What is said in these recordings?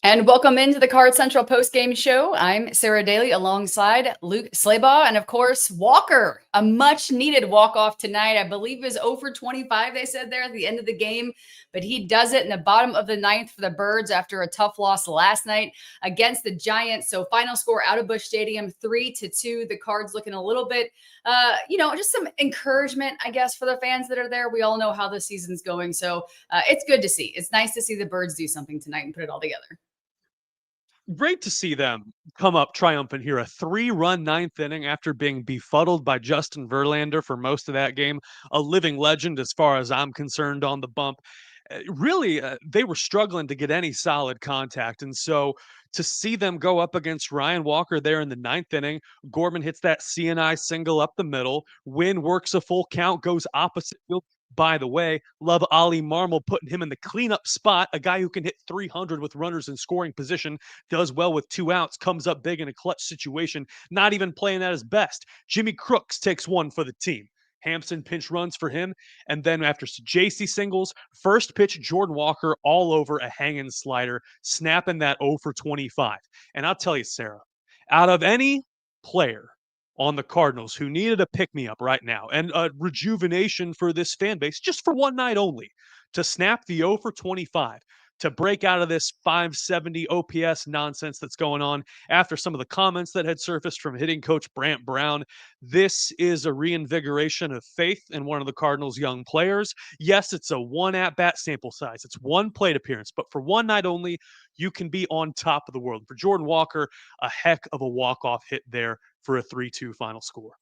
And welcome into the Cards Central Postgame show. I'm Sara Dayley alongside Luke Slabaugh and, of course, Walker. A much-needed walk-off tonight. I believe it was over 25, they said there at the end of the game. But he does it in the bottom of the ninth for the Birds after a tough loss last night against the Giants. So final score out of Busch Stadium, 3-2. The Cards looking a little bit, just some encouragement, I guess, for the fans that are there. We all know how the season's going. So it's good to see. It's nice to see the Birds do something tonight and put it all together. Great to see them come up triumphant here. A 3-run ninth inning after being befuddled by Justin Verlander for most of that game. A living legend as far as I'm concerned on the bump. Really, they were struggling to get any solid contact. And so to see them go up against Ryan Walker there in the ninth inning, Gorman hits that CNI single up the middle. Wynn works a full count, goes opposite field. By the way, love Ali Marmol putting him in the cleanup spot. A guy who can hit 300 with runners in scoring position, does well with 2 outs, comes up big in a clutch situation, not even playing at his best. Jimmy Crooks takes one for the team. Hampson pinch runs for him. And then after JC singles, first pitch, Jordan Walker all over a hanging slider, snapping that 0 for 25. And I'll tell you, Sarah, out of any player on the Cardinals who needed a pick-me-up right now and a rejuvenation for this fan base, just for one night only, to snap the 0 for 25, to break out of this 570 OPS nonsense that's going on after some of the comments that had surfaced from hitting coach Brant Brown. This is a reinvigoration of faith in one of the Cardinals' young players. Yes, it's a one at-bat sample size. It's one plate appearance, but for one night only, you can be on top of the world. For Jordan Walker, a heck of a walk-off hit there for a 3-2 final score.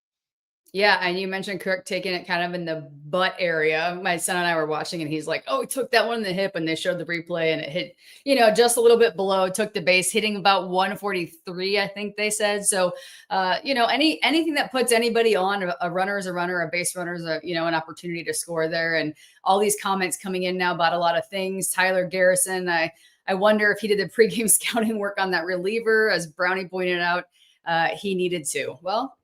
Yeah, and you mentioned Kirk taking it kind of in the butt area. My son and I were watching, and he's like, "Oh, he took that one in the hip," and they showed the replay, and it hit, just a little bit below. Took the base, hitting about 143, I think they said. So, anything that puts anybody on, a runner is a runner, a base runner is an opportunity to score there. And all these comments coming in now about a lot of things. Tyler Garrison, I wonder if he did the pregame scouting work on that reliever, as Brownie pointed out, he needed to. Well,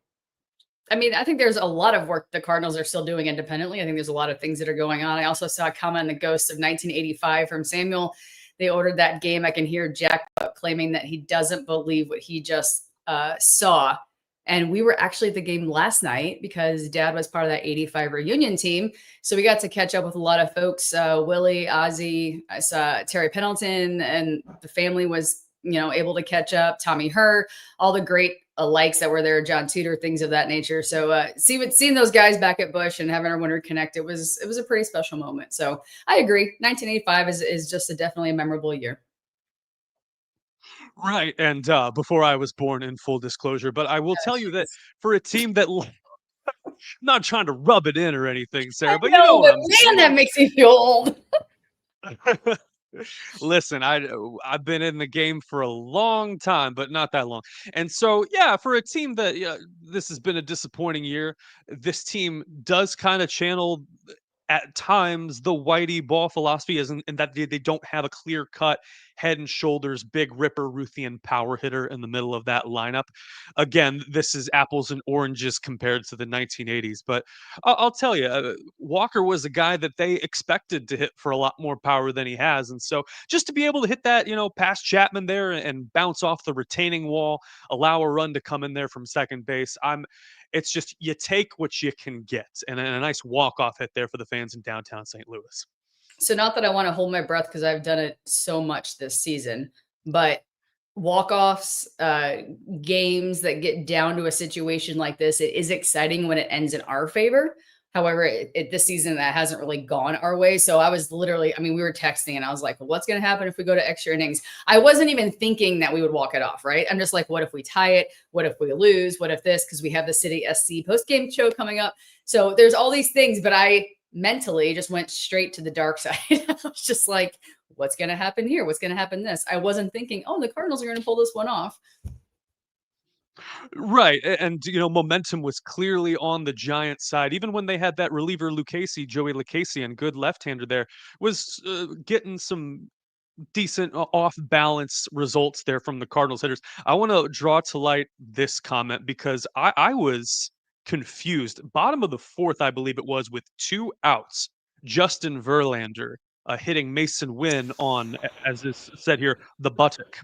I mean, I think there's a lot of work the Cardinals are still doing independently. I think there's a lot of things that are going on. I also saw a comment on the Ghost of 1985 from Samuel. They ordered that game. I can hear Jack claiming that he doesn't believe what he just saw. And we were actually at the game last night because Dad was part of that 85 reunion team. So we got to catch up with a lot of folks. Willie, Ozzy, I saw Terry Pendleton, and the family was able to catch up. Tommy Herr, all the great likes that were there, John Tudor, things of that nature. So seeing those guys back at Busch and having our winter connect, it was a pretty special moment. So I agree. 1985 is just definitely a memorable year. Right. And before I was born, in full disclosure, but I will tell you that for a team that not trying to rub it in or anything, Sarah, but you know what but I'm man, that makes me feel old. saying. Listen, I've been in the game for a long time, but not that long. And so, yeah, for a team that this has been a disappointing year, this team does kind of channel at times the Whitey ball philosophy isn't, and that they don't have a clear cut head and shoulders big ripper Ruthian power hitter in the middle of that lineup. Again, this is apples and oranges compared to the 1980s, but I'll tell you, Walker was a guy that they expected to hit for a lot more power than he has, and so just to be able to hit that, past Chapman there and bounce off the retaining wall, allow a run to come in there from second base, it's just you take what you can get, and a nice walk-off hit there for the fans in downtown St. Louis. So not that I want to hold my breath because I've done it so much this season, but walk-offs, games that get down to a situation like this, it is exciting when it ends in our favor. However, this season that hasn't really gone our way. So I was literally, we were texting and I was like, well, what's going to happen if we go to extra innings? I wasn't even thinking that we would walk it off, right? I'm just like, what if we tie it? What if we lose? What if this? Because we have the City SC post-game show coming up. So there's all these things, but I mentally just went straight to the dark side. I was just like, what's going to happen here? What's going to happen this? I wasn't thinking, oh, the Cardinals are going to pull this one off. Right. And, momentum was clearly on the Giants side. Even when they had that reliever, Joey Lucchesi, and good left-hander there, was getting some decent off-balance results there from the Cardinals hitters. I want to draw to light this comment because I was confused. Bottom of the fourth, I believe it was, with 2 outs, Justin Verlander hitting Mason Wynn on, as is said here, the buttock.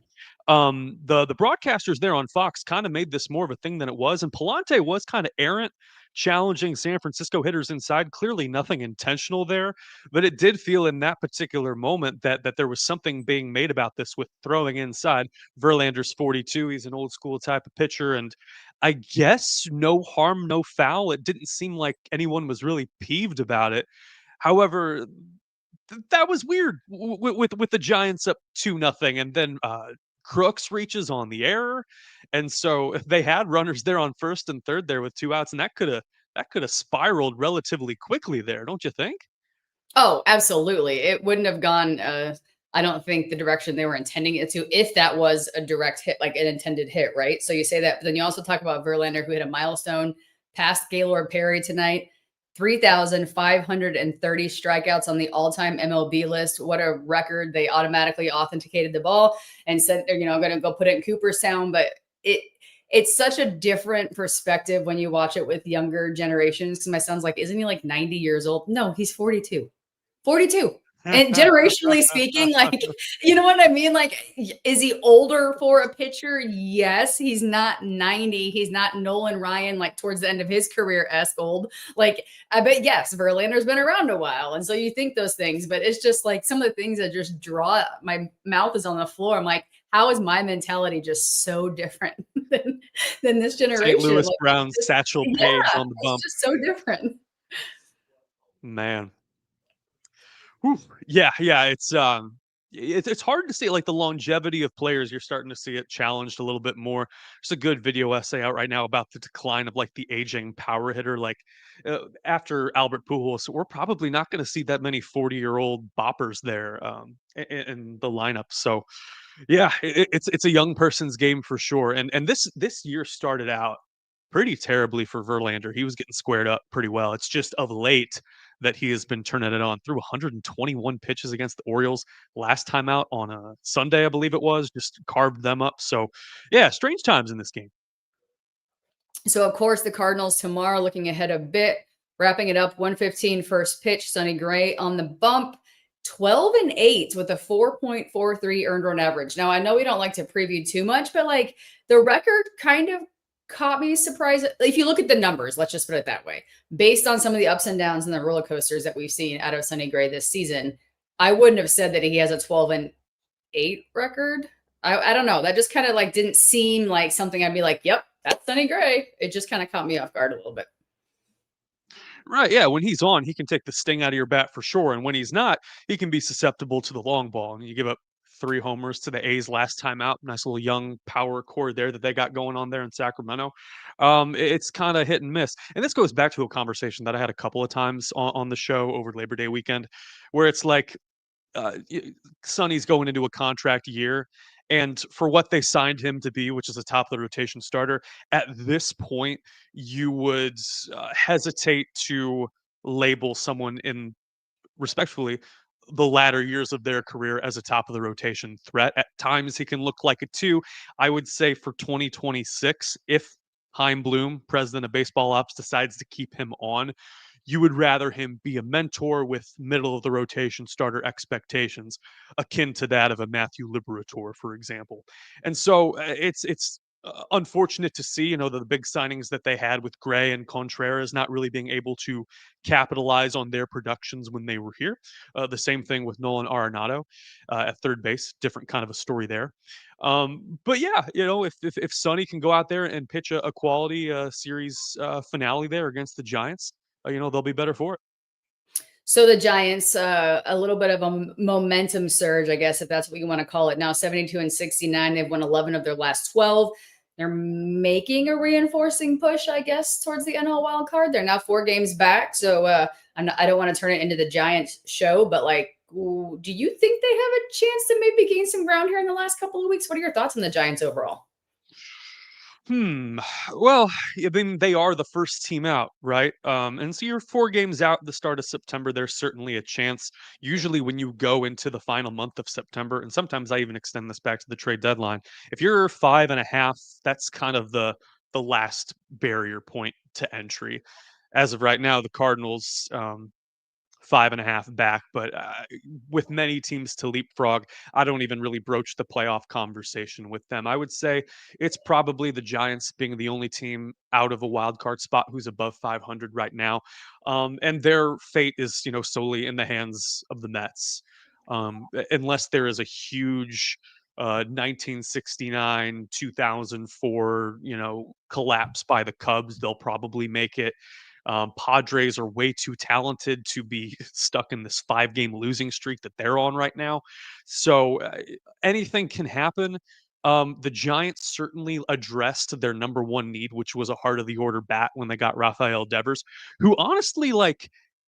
The broadcasters there on Fox kind of made this more of a thing than it was, and Palante was kind of errant, challenging San Francisco hitters inside. Clearly, nothing intentional there, but it did feel in that particular moment that there was something being made about this with throwing inside. Verlander's 42; he's an old school type of pitcher, and I guess no harm, no foul. It didn't seem like anyone was really peeved about it. However, that was weird with the Giants up 2-0, and then Crooks reaches on the error, and so if they had runners there on first and third there with 2 outs, and that could have spiraled relatively quickly there, don't you think? Oh, absolutely. It wouldn't have gone, I don't think, the direction they were intending it to, if that was a direct hit, like an intended hit, right? So you say that, but then you also talk about Verlander, who hit a milestone past Gaylord Perry tonight. 3,530 strikeouts on the all-time MLB list. What a record. They automatically authenticated the ball and said they're, going to go put it in Cooperstown. But it's such a different perspective when you watch it with younger generations. Because my son's like, isn't he like 90 years old? No, he's 42. 42. And generationally speaking, like, you know what I mean? Like, is he older for a pitcher? Yes. He's not 90. He's not Nolan Ryan, like towards the end of his career-esque old. Like, I bet, yes, Verlander's been around a while. And so you think those things, but it's just like some of the things that just draw, my mouth is on the floor. I'm like, how is my mentality just so different than this St. generation? Louis Like, Browns Satchel yeah, Paige on the it's bump. just so different. Man. Whew. Yeah, it's hard to see like the longevity of players. You're starting to see it challenged a little bit more. There's a good video essay out right now about the decline of like the aging power hitter. Like after Albert Pujols, we're probably not going to see that many 40-year-old boppers there in the lineup. So yeah, it's a young person's game for sure. And this year started out pretty terribly for Verlander. He was getting squared up pretty well. It's just of late that he has been turning it on through 121 pitches against the Orioles last time out on a Sunday, I believe it was, just carved them up. So, yeah, strange times in this game. So, of course, the Cardinals tomorrow, looking ahead a bit, wrapping it up 1:15 first pitch. Sonny Gray on the bump, 12-8 with a 4.43 earned run average. Now, I know we don't like to preview too much, but like the record kind of caught me surprised. If you look at the numbers, let's just put it that way, based on some of the ups and downs and the roller coasters that we've seen out of Sonny Gray this season, I wouldn't have said that he has a 12-8 record. I don't know. That just kind of like didn't seem like something I'd be like, yep, that's Sonny Gray. It just kind of caught me off guard a little bit. Right. Yeah. When he's on, he can take the sting out of your bat for sure. And when he's not, he can be susceptible to the long ball. And you give up 3 homers to the A's last time out. Nice little young power core there that they got going on there in Sacramento. It's kind of hit and miss. And this goes back to a conversation that I had a couple of times on the show over Labor Day weekend, where it's like, Sonny's going into a contract year, and for what they signed him to be, which is a top of the rotation starter, at this point, you would hesitate to label someone in respectfully the latter years of their career as a top of the rotation threat. At times, he can look like a two. I would say for 2026, if Heim Bloom, president of baseball ops, decides to keep him on, you would rather him be a mentor with middle of the rotation starter expectations, akin to that of a Matthew Liberator, for example. And so it's unfortunate to see, the big signings that they had with Gray and Contreras not really being able to capitalize on their productions when they were here. The same thing with Nolan Arenado at third base, different kind of a story there. But yeah, if Sonny can go out there and pitch a quality series finale there against the Giants, they'll be better for it. So the Giants, a little bit of a momentum surge, I guess, if that's what you want to call it. Now 72-69. They've won 11 of their last 12. They're making a reinforcing push, I guess, towards the NL wild card. They're now 4 games back. So I don't want to turn it into the Giants show, but like, do you think they have a chance to maybe gain some ground here in the last couple of weeks? What are your thoughts on the Giants overall? Well, I mean, they are the first team out, right? And so you're 4 games out at the start of September. There's certainly a chance. Usually, when you go into the final month of September, and sometimes I even extend this back to the trade deadline, if you're 5.5, that's kind of the last barrier point to entry. As of right now, the Cardinals, 5.5 back, but with many teams to leapfrog, I don't even really broach the playoff conversation with them. I would say it's probably the Giants being the only team out of a wild card spot who's above 500 right now, and their fate is solely in the hands of the Mets, unless there is a huge 1969 2004 collapse by the Cubs. They'll probably make it. Padres are way too talented to be stuck in this 5-game losing streak that they're on right now. So anything can happen. The Giants certainly addressed their number one need, which was a heart of the order bat when they got Rafael Devers, who honestly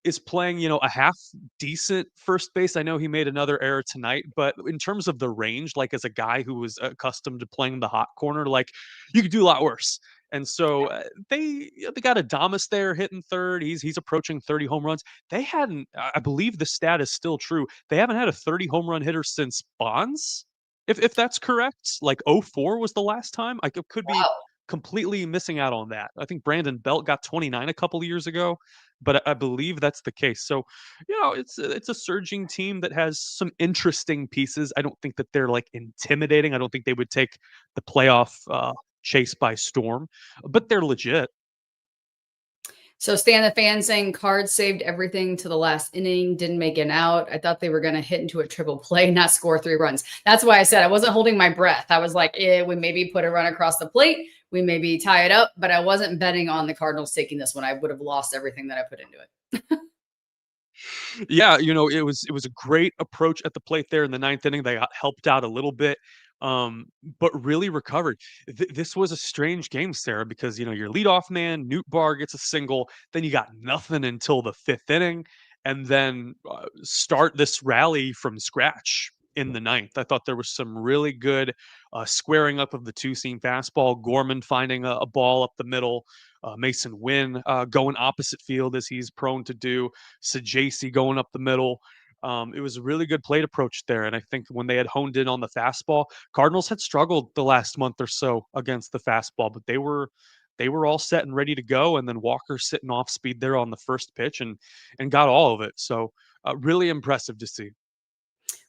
is playing, a half decent first base. I know he made another error tonight, but in terms of the range, like as a guy who was accustomed to playing the hot corner, like you could do a lot worse. And so they got Adamas there hitting third. He's approaching 30 home runs. They hadn't, I believe the stat is still true. They haven't had a 30 home run hitter since Bonds, if that's correct. Like '04 was the last time. I could be Wow. completely missing out on that. I think Brandon Belt got 29 a couple of years ago, but I believe that's the case. So, it's a surging team that has some interesting pieces. I don't think that they're like intimidating. I don't think they would take the playoff chase by storm, but they're legit. So Stan the fan saying Cards saved everything to the last inning, didn't make an out. I thought they were going to hit into a triple play, not score 3 runs. That's why I said I wasn't holding my breath. I was like, we maybe put a run across the plate. We maybe tie it up, but I wasn't betting on the Cardinals taking this one. I would have lost everything that I put into it. Yeah, it was a great approach at the plate there in the ninth inning. They got helped out a little bit, but really recovered. This was a strange game, Sarah, because your leadoff man Newt Barr gets a single, then you got nothing until the fifth inning, and then start this rally from scratch in the ninth. I thought there was some really good squaring up of the two seam fastball. Gorman finding a ball up the middle. Mason Wynn going opposite field as he's prone to do. Sajasi going up the middle. It was a really good plate approach there. And I think when they had honed in on the fastball, Cardinals had struggled the last month or so against the fastball, but they were all set and ready to go. And then Walker sitting off speed there on the first pitch and got all of it. So really impressive to see.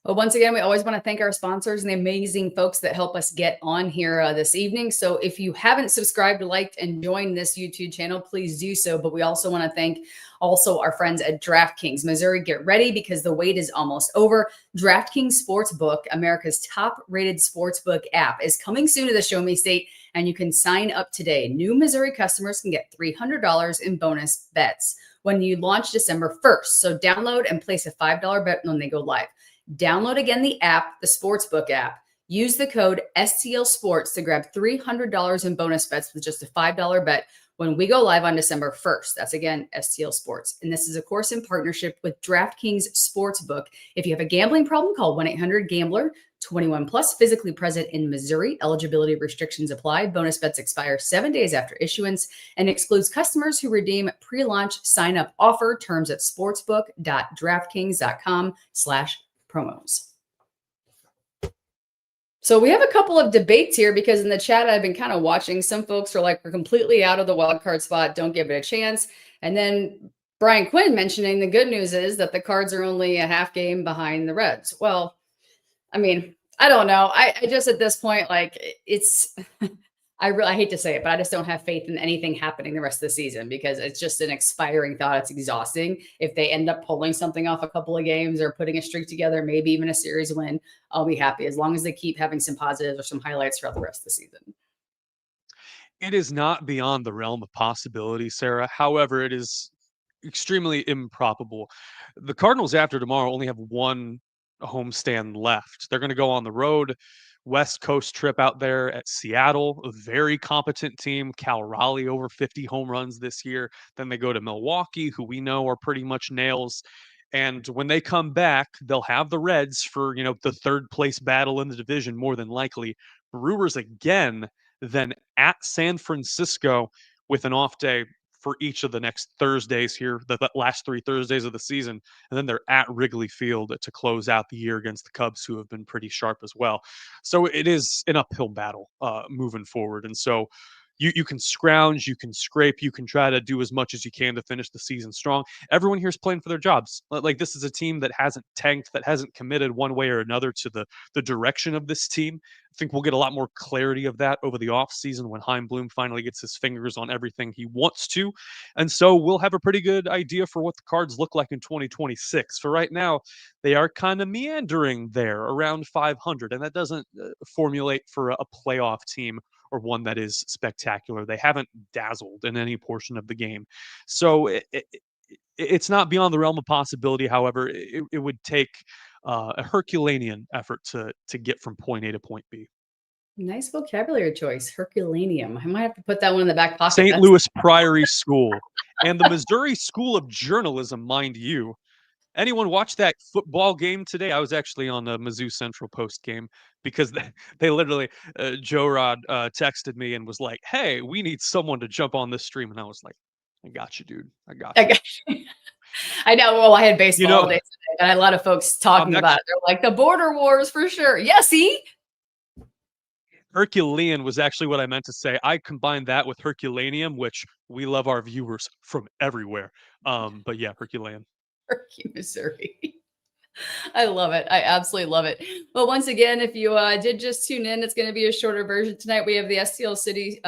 Well, once again, we always want to thank our sponsors and the amazing folks that help us get on here this evening. So if you haven't subscribed, liked, and joined this YouTube channel, please do so. But we also want to thank also our friends at DraftKings. Missouri, get ready because the wait is almost over. DraftKings Sportsbook, America's top-rated sportsbook app, is coming soon to the Show Me State, and you can sign up today. New Missouri customers can get $300 in bonus bets when you launch December 1st. So download and place a $5 bet when they go live. Download again the app, the Sportsbook app. Use the code STL Sports to grab $300 in bonus bets with just a $5 bet when we go live on December 1st. That's again STL Sports. And this is, of course, in partnership with DraftKings Sportsbook. If you have a gambling problem, call 1-800-GAMBLER. 21 plus, physically present in Missouri. Eligibility restrictions apply. Bonus bets expire 7 days after issuance and excludes customers who redeem pre-launch sign-up offer. Terms at sportsbook.draftkings.com/promos. So we have a couple of debates here because in the chat, I've been kind of watching. Some folks are like, we're completely out of the wild card spot. Don't give it a chance. And then Brian Quinn mentioning the good news is that the Cards are only a half game behind the Reds. Well, I mean, I don't know. I just at this point, like it's, I hate to say it, but I just don't have faith in anything happening the rest of the season because it's just an expiring thought. It's exhausting. If they end up pulling something off a couple of games or putting a streak together, maybe even a series win, I'll be happy as long as they keep having some positives or some highlights throughout the rest of the season. It is not beyond the realm of possibility, Sarah. However, it is extremely improbable. The Cardinals after tomorrow only have one homestand left. They're going to go on the road, West Coast trip out there at Seattle, a very competent team. Cal Raleigh over 50 home runs this year. Then they go to Milwaukee, who we know are pretty much nails. And when they come back, they'll have the Reds for, the third place battle in the division, more than likely. Brewers again, then at San Francisco with an off day for each of the next Thursdays here, the last 3 Thursdays of the season. And then they're at Wrigley Field to close out the year against the Cubs, who have been pretty sharp as well. So it is an uphill battle moving forward. And so, You can scrounge, you can scrape, you can try to do as much as you can to finish the season strong. Everyone here is playing for their jobs. Like, this is a team that hasn't tanked, that hasn't committed one way or another to the direction of this team. I think we'll get a lot more clarity of that over the offseason when Heim Bloom finally gets his fingers on everything he wants to. And so we'll have a pretty good idea for what the Cards look like in 2026. For right now, they are kind of meandering there around 500, and that doesn't formulate for a playoff team or one that is spectacular. They haven't dazzled in any portion of the game. So it's not beyond the realm of possibility. However, it would take a Herculean effort to get from point A to point B. Nice vocabulary choice, Herculaneum. I might have to put that one in the back pocket. St. Louis Priory School and the Missouri School of Journalism, mind you. Anyone watch that football game today? I was actually on the Mizzou Central Postgame because they literally, Joe Rod texted me and was like, "Hey, we need someone to jump on this stream." And I was like, "I got you, dude. I got you." I know. Well, I had baseball all day today, and I had a lot of folks talking about it. They're like, the border wars for sure. Yeah, see? Herculean was actually what I meant to say. I combined that with Herculaneum, which we love our viewers from everywhere. But yeah, Herculean. Missouri. I love it. I absolutely love it. Well, once again, if you did just tune in, it's going to be a shorter version tonight. We have the STL City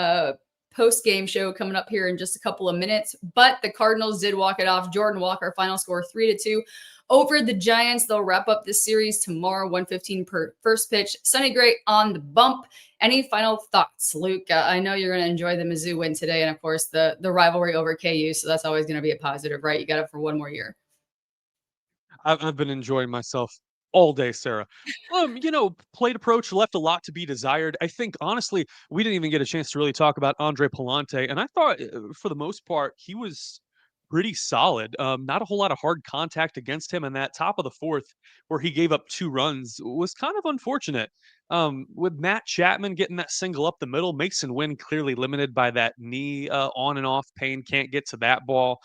post-game show coming up here in just a couple of minutes, but the Cardinals did walk it off. Jordan Walker, final score 3-2 over the Giants. They'll wrap up this series tomorrow, 1:15 per first pitch. Sonny Gray on the bump. Any final thoughts, Luke? I know you're going to enjoy the Mizzou win today, and of course the rivalry over KU, so that's always going to be a positive, right? You got it for one more year. I've been enjoying myself all day, Sarah. Plate approach left a lot to be desired. I think, honestly, we didn't even get a chance to really talk about Andre Palante, and I thought, for the most part, he was pretty solid. Not a whole lot of hard contact against him, and that top of the fourth, where he gave up 2 runs, was kind of unfortunate. With Matt Chapman getting that single up the middle, Mason Wynn clearly limited by that knee on and off pain, can't get to that ball.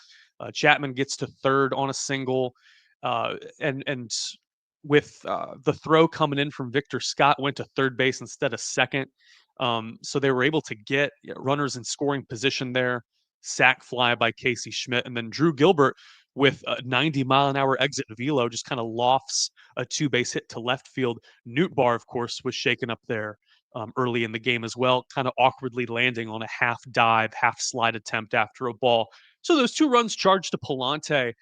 Chapman gets to third on a single. And with the throw coming in from Victor Scott, went to third base instead of second. So they were able to get runners in scoring position there. Sack fly by Casey Schmidt, and then Drew Gilbert with a 90-mile-an-hour exit velo just kind of lofts a 2-base hit to left field. Nootbaar, of course, was shaken up there early in the game as well, kind of awkwardly landing on a half dive, half slide attempt after a ball. So those 2 runs charged to Palante.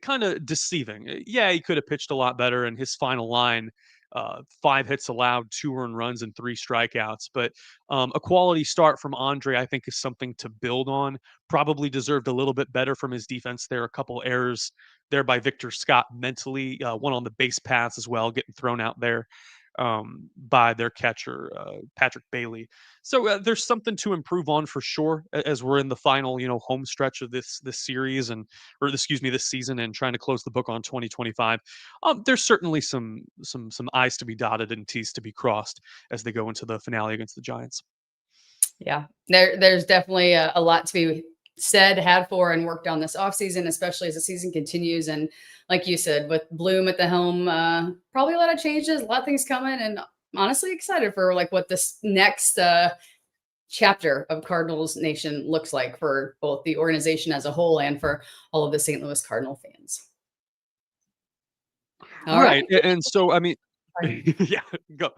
Kind of deceiving. Yeah, he could have pitched a lot better in his final line. 5 hits allowed, 2 earned runs, and 3 strikeouts. But a quality start from Andre, I think, is something to build on. Probably deserved a little bit better from his defense there. A couple errors there by Victor Scott mentally. One on the base paths as well, getting thrown out there by their catcher, Patrick Bailey. So there's something to improve on for sure as we're in the final, home stretch of this series this season and trying to close the book on 2025. There's certainly some I's to be dotted and T's to be crossed as they go into the finale against the Giants. Yeah, there's definitely a lot to be said, had for, and worked on this offseason, especially as the season continues. And like you said, with Bloom at the helm, probably a lot of changes, a lot of things coming, and honestly excited for like what this next chapter of Cardinals Nation looks like for both the organization as a whole and for all of the St. Louis Cardinal fans. All right. And so, I mean, yeah, go.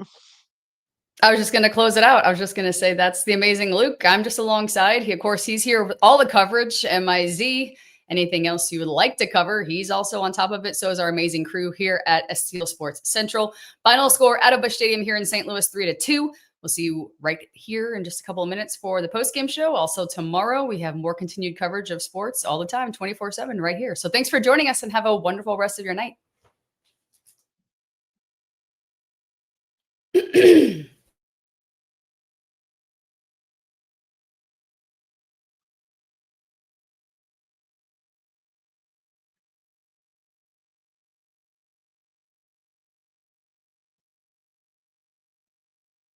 I was just going to close it out. I was just going to say that's the amazing Luke. I'm just alongside. Of course, he's here with all the coverage, MIZ. Anything else you would like to cover, he's also on top of it. So is our amazing crew here at STL Sports Central. Final score out of Busch Stadium here in St. Louis, 3-2. We'll see you right here in just a couple of minutes for the post-game show. Also tomorrow, we have more continued coverage of sports all the time, 24/7 right here. So thanks for joining us and have a wonderful rest of your night.